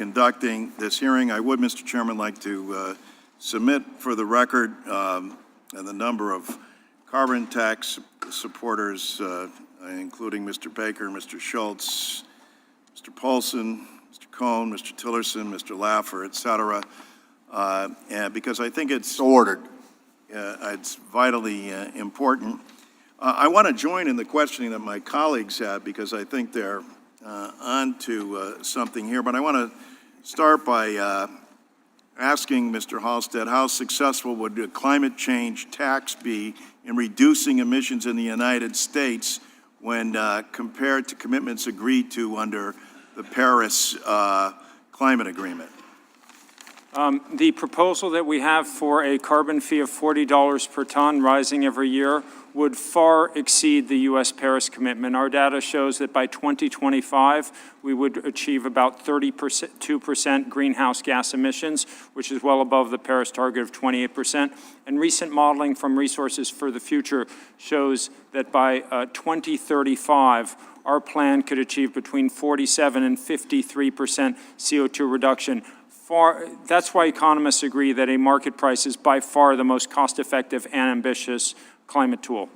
conducting this hearing. I would, Mr. Chairman, like to submit for the record the number of carbon tax supporters, including Mr. Baker, Mr. Schultz, Mr. Paulson, Mr. Cohn, Mr. Tillerson, Mr. Laffer, et cetera, and because I think it's ordered. It's vitally important. I want to join in the questioning that my colleagues had because I think they're on to something here. But I want to start by asking Mr. Halstead, how successful would a climate change tax be in reducing emissions in the United States when compared to commitments agreed to under the Paris Climate Agreement? The proposal that we have for a carbon fee of $40 per ton rising every year would far exceed the U.S. Paris commitment. Our data shows that by 2025, we would achieve about 32% greenhouse gas emissions, which is well above the Paris target of 28%. And recent modeling from Resources for the Future shows that by 2035, our plan could achieve between 47 and 53% CO2 reduction. That's why economists agree that a market price is by far the most cost-effective and ambitious climate tool.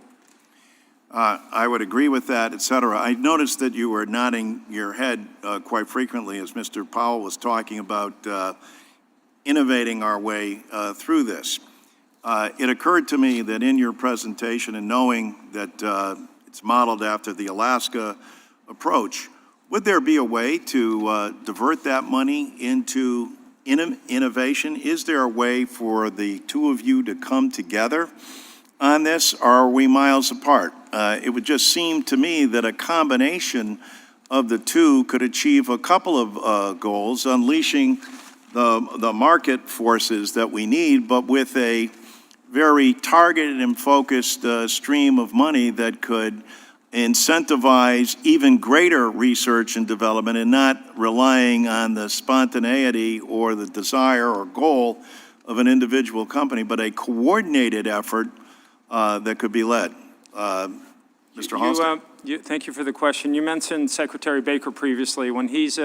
I would agree with that, et cetera. I noticed that you were nodding your head quite frequently as Mr. Powell was talking about innovating our way through this. It occurred to me that in your presentation, and knowing that it's modeled after the Alaska approach, would there be a way to divert that money into innovation? Is there a way for the two of you to come together on this, or are we miles apart? It would just seem to me that a combination of the two could achieve a couple of goals, unleashing the market forces that we need, but with a very targeted and focused stream of money that could incentivize even greater research and development and not relying on the spontaneity or the desire or goal of an individual company, but a coordinated effort that could be led. Mr. Halstead? Thank you for the question. You mentioned Secretary Baker previously. When he's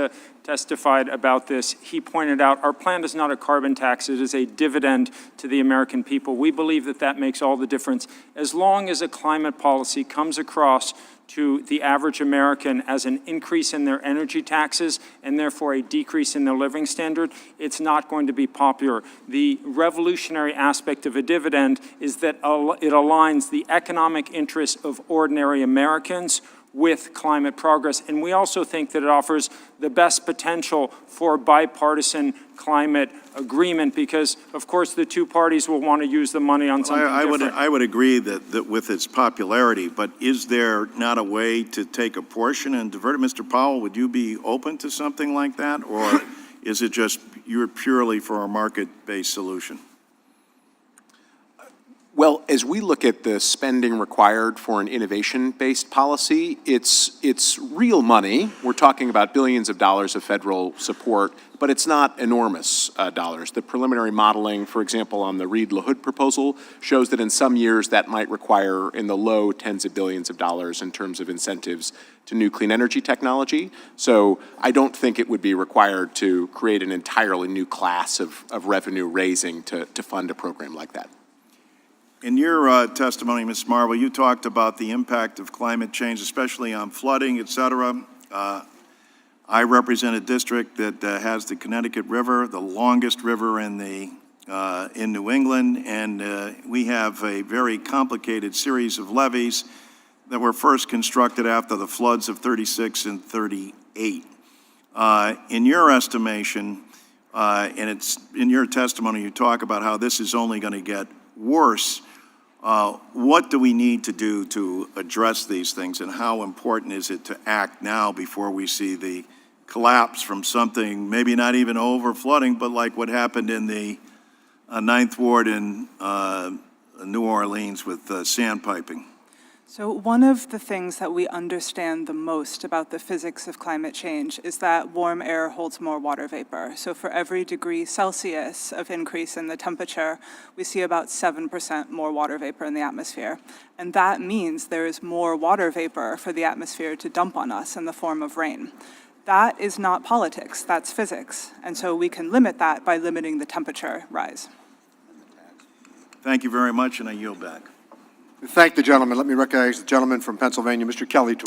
testified about this, he pointed out our plan is not a carbon tax. It is a dividend to the American people. We believe that that makes all the difference. As long as a climate policy comes across to the average American as an increase in their energy taxes and therefore a decrease in their living standard, it's not going to be popular. The revolutionary aspect of a dividend is that it aligns the economic interests of ordinary Americans with climate progress. And we also think that it offers the best potential for bipartisan climate agreement because, of course, the two parties will want to use the money on something different. I would agree that with its popularity, but is there not a way to take a portion and divert it? Mr. Powell, would you be open to something like that, or is it just you're purely for a market-based solution? Well, as we look at the spending required for an innovation-based policy, it's real money. We're talking about billions of dollars of federal support, but it's not enormous dollars. The preliminary modeling, for example, on the Reed-LaHood proposal shows that in some years that might require in the low tens of billions of dollars in terms of incentives to new clean energy technology. So I don't think it would be required to create an entirely new class of revenue raising to fund a program like that. In your testimony, Ms. Marvel, you talked about the impact of climate change, especially on flooding, et cetera. I represent a district that has the Connecticut River, the longest river in New England, and we have a very complicated series of levees that were first constructed after the floods of 36 and 38. In your estimation, and it's in your testimony, you talk about how this is only going to get worse. What do we need to do to address these things, and how important is it to act now before we see the collapse from something maybe not even over flooding, but like what happened in the Ninth Ward in New Orleans with sandpiping? So one of the things that we understand the most about the physics of climate change is that warm air holds more water vapor. So for every degree Celsius of increase in the temperature, we see about 7% more water vapor in the atmosphere. And that means there is more water vapor for the atmosphere to dump on us in the form of rain. That is not politics, that's physics. And so we can limit that by limiting the temperature rise. Thank you very much, and I yield back. Thank the gentleman. Let me recognize the gentleman from Pennsylvania, Mr. Kelly, to